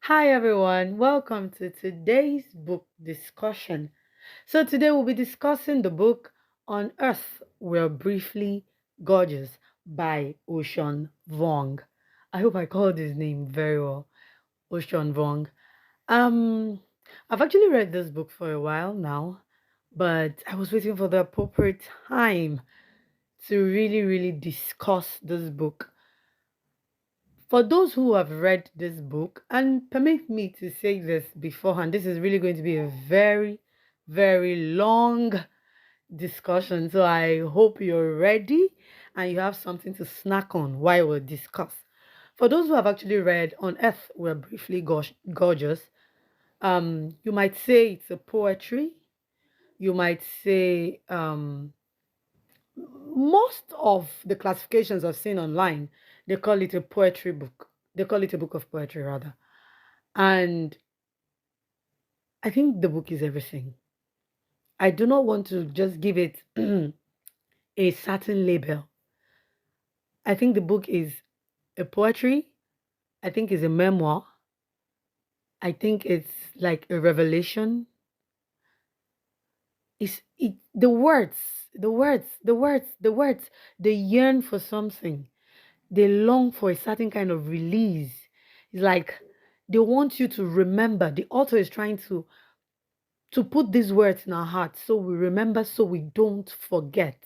Hi everyone, welcome to today's book discussion. So, today we'll be discussing the book On Earth We're Briefly Gorgeous by Ocean Vuong. I hope I called his name very well, Ocean Vuong. Um, I've actually read this book for a while now, but I was waiting for the appropriate time to really discuss this book. For those who have read this book, and permit me to say this beforehand, this is really going to be a very long discussion. So I hope you're ready and you have something to snack on while we discuss. For those who have actually read On Earth We're Briefly Gorgeous, you might say it's a poetry. You might say most of the classifications I've seen online, they call it a poetry book. They call it a book of poetry, rather. And I think the book is everything. I do not want to just give it a certain label. I think the book is a poetry. I think it's a memoir. I think it's like a revelation. The words, the words, they yearn for something. They long for a certain kind of release. It's like they want you to remember. The author is trying to put these words in our hearts so we remember, so we don't forget.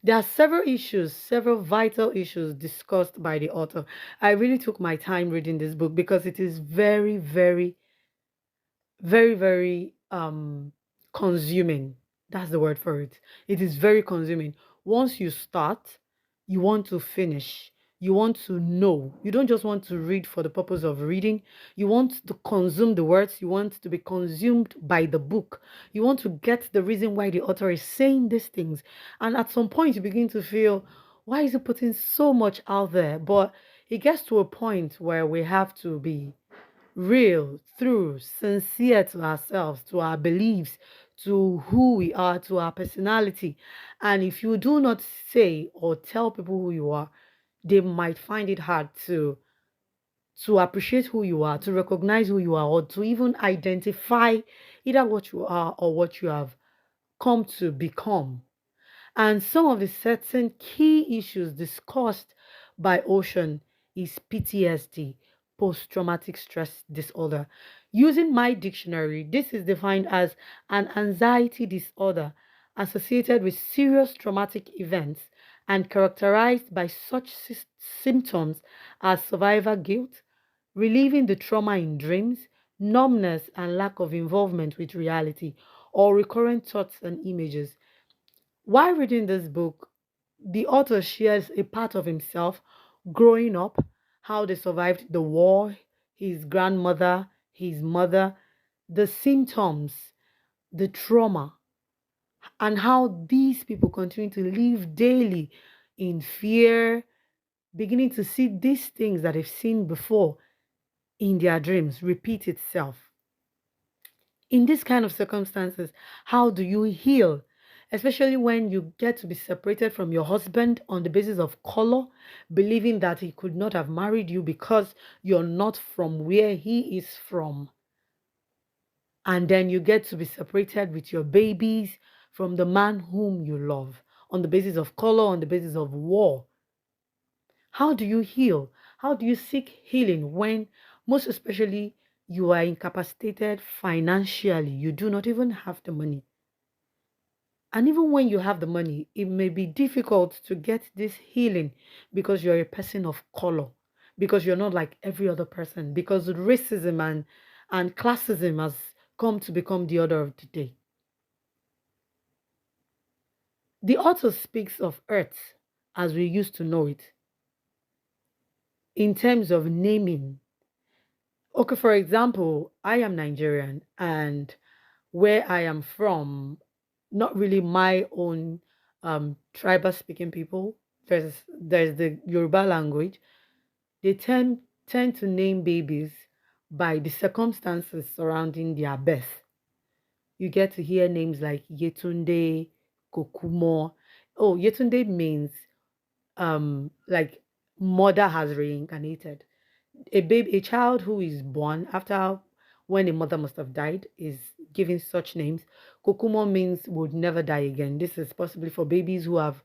There are several issues, several vital issues discussed by the author. I really took my time reading this book because it is very consuming. That's the word for it. It is very consuming. Once you start, you want to finish. You want to know. You don't just want to read for the purpose of reading. You want to consume the words. You want to be consumed by the book. You want to get the reason why the author is saying these things. And at some point, you begin to feel, why is he putting so much out there? But it gets to a point where we have to be real, true, sincere to ourselves, to our beliefs, to who we are, to our personality. And if you do not say or tell people who you are, they might find it hard to appreciate who you are, to recognize who you are, or to even identify either what you are or what you have come to become. And some of the certain key issues discussed by Ocean is PTSD, post traumatic stress disorder. Using my dictionary, this is defined as an anxiety disorder associated with serious traumatic events and characterized by such symptoms as survivor guilt, relieving the trauma in dreams, numbness, and lack of involvement with reality, or recurrent thoughts and images. While reading this book, the author shares a part of himself growing up, how they survived the war, his grandmother, his mother, the symptoms, the trauma, and how these people continue to live daily in fear, beginning to see these things that they've seen before in their dreams repeat itself. In this kind of circumstances, how do you heal? Especially when you get to be separated from your husband on the basis of color, believing that he could not have married you because you're not from where he is from. And then you get to be separated with your babies from the man whom you love on the basis of color, on the basis of war. How do you heal? How do you seek healing when, most especially, you are incapacitated financially? You do not even have the money. And even when you have the money, it may be difficult to get this healing because you're a person of color, because you're not like every other person, because racism and classism has come to become the order of the day. The author speaks of Earth as we used to know it in terms of naming. Okay, for example, I am Nigerian, and where I am from, not really my own tribal speaking people. There's the Yoruba language. They tend to name babies by the circumstances surrounding their birth. You get to hear names like Yetunde, Kokumo. Oh, Yetunde means like mother has reincarnated. A child who is born after when a mother must have died is given such names. Kokumo means would never die again. This is possibly for babies who have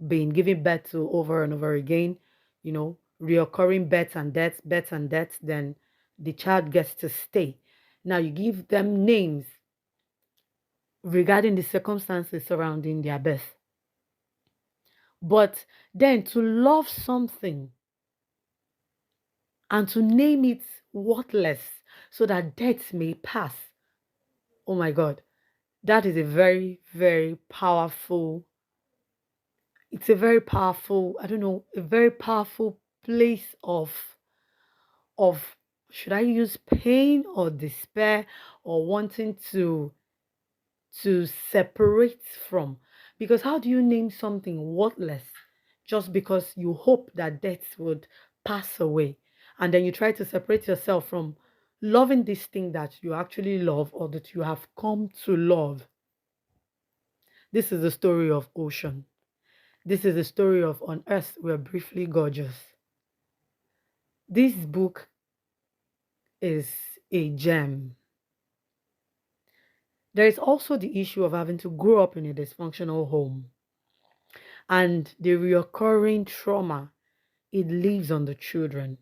been giving birth to over and over again, reoccurring births and deaths, then the child gets to stay. Now you give them names regarding the circumstances surrounding their birth. But then to love something and to name it worthless so that death may pass. Oh my God, that is a very, very powerful, it's a very powerful, I don't know, a very powerful place of should I use pain or despair or wanting to separate from? Because how do you name something worthless just because you hope that death would pass away? And then you try to separate yourself from loving this thing that you actually love or that you have come to love. This is the story of Ocean. This is the story of On Earth We're Briefly Gorgeous. This book is a gem. There is also the issue of having to grow up in a dysfunctional home and the recurring trauma it leaves on the children.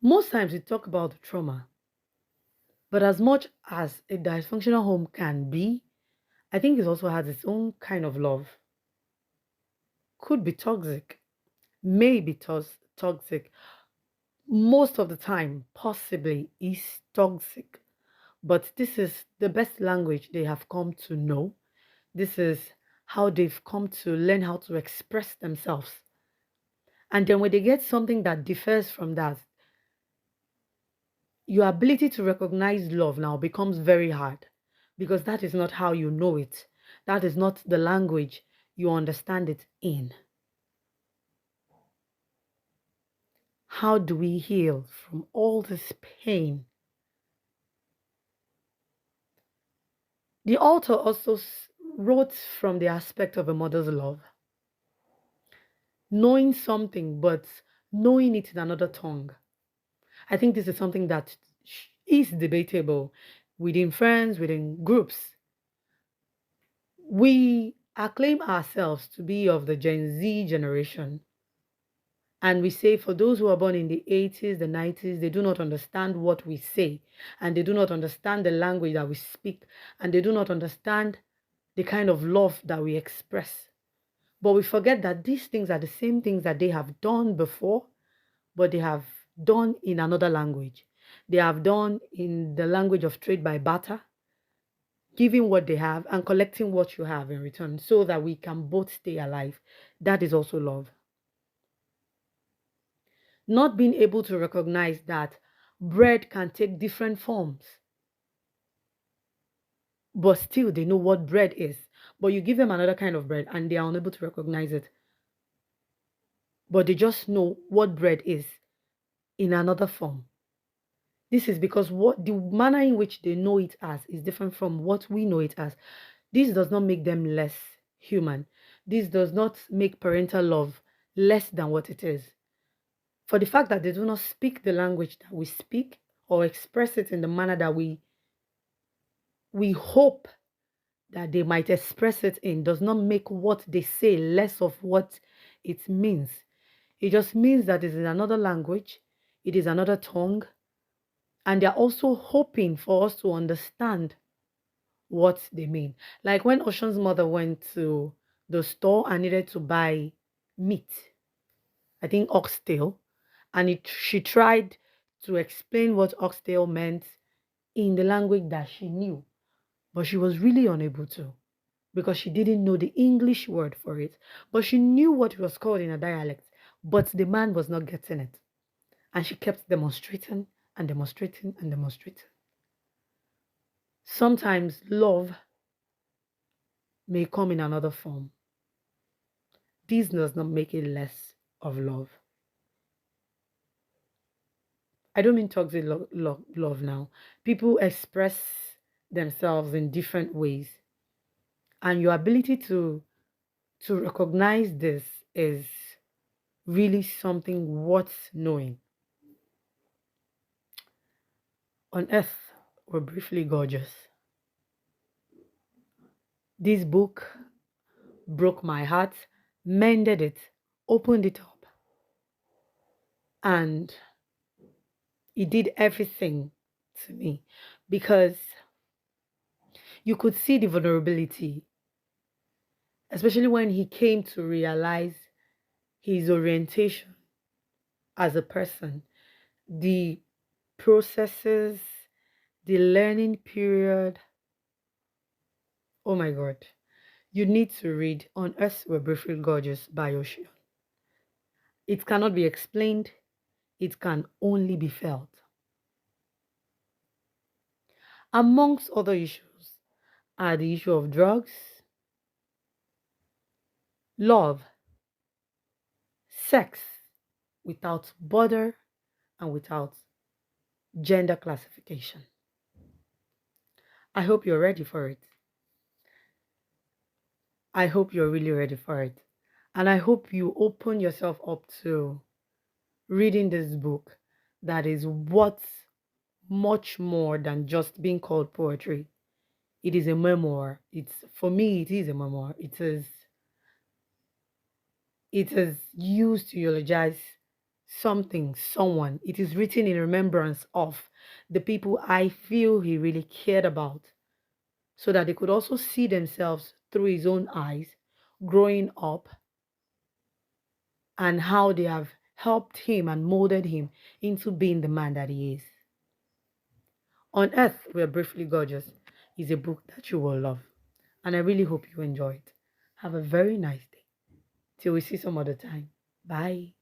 Most times we talk about the trauma, but as much as a dysfunctional home can be, I think it also has its own kind of love. Could be toxic, may be toxic, most of the time, possibly is toxic. But this is the best language they have come to know. This is how they've come to learn how to express themselves. And then when they get something that differs from that, your ability to recognize love now becomes very hard because that is not how you know it. That is not the language you understand it in. How do we heal from all this pain? The author also wrote from the aspect of a mother's love, knowing something but knowing it in another tongue. I think this is something that is debatable within friends, within groups. We acclaim ourselves to be of the Gen Z generation. And we say for those who are born in the 80s, the 90s, they do not understand what we say. And they do not understand the language that we speak. And they do not understand the kind of love that we express. But we forget that these things are the same things that they have done before, but they have done in another language. They have done in the language of trade by barter, giving what they have and collecting what you have in return so that we can both stay alive. That is also love. Not being able to recognize that bread can take different forms, but still they know what bread is. But you give them another kind of bread and they are unable to recognize it. But they just know what bread is in another form. This is because what the manner in which they know it as is different from what we know it as. This does not make them less human. This does not make parental love less than what it is. For the fact that they do not speak the language that we speak or express it in the manner that we hope that they might express it in does not make what they say less of what it means. It just means that it is another language, it is another tongue, and they're also hoping for us to understand what they mean. Like when Ocean's mother went to the store and needed to buy meat, I think oxtail, and she tried to explain what oxtail meant in the language that she knew, but she was really unable to because she didn't know the English word for it, but she knew what it was called in a dialect, but the man was not getting it. And she kept demonstrating and demonstrating and demonstrating. Sometimes love may come in another form. This does not make it less of love. I don't mean toxic love now. People express themselves in different ways. And your ability to recognize this is really something worth knowing. On Earth, we're briefly gorgeous. This book broke my heart, mended it, opened it up, and it did everything to me because you could see the vulnerability, especially when he came to realize his orientation as a person, the processes, the learning period. Oh my God. You need to read On Earth We're Briefly Gorgeous by Ocean. It cannot be explained, it can only be felt. Amongst other issues are the issue of drugs, love, sex without border and without gender classification. I hope you're ready for it. I hope you're really ready for it. And I hope you open yourself up to reading this book that is what much more than just being called poetry. It is a memoir. It's for me, it is a memoir. It is used to eulogize something, someone. It is written in remembrance of the people I feel he really cared about, so that they could also see themselves through his own eyes growing up and how they have helped him and molded him into being the man that he is. On Earth, We're Briefly Gorgeous is a book that you will love, and I really hope you enjoy it. Have a very nice day. Till we see some other time. Bye.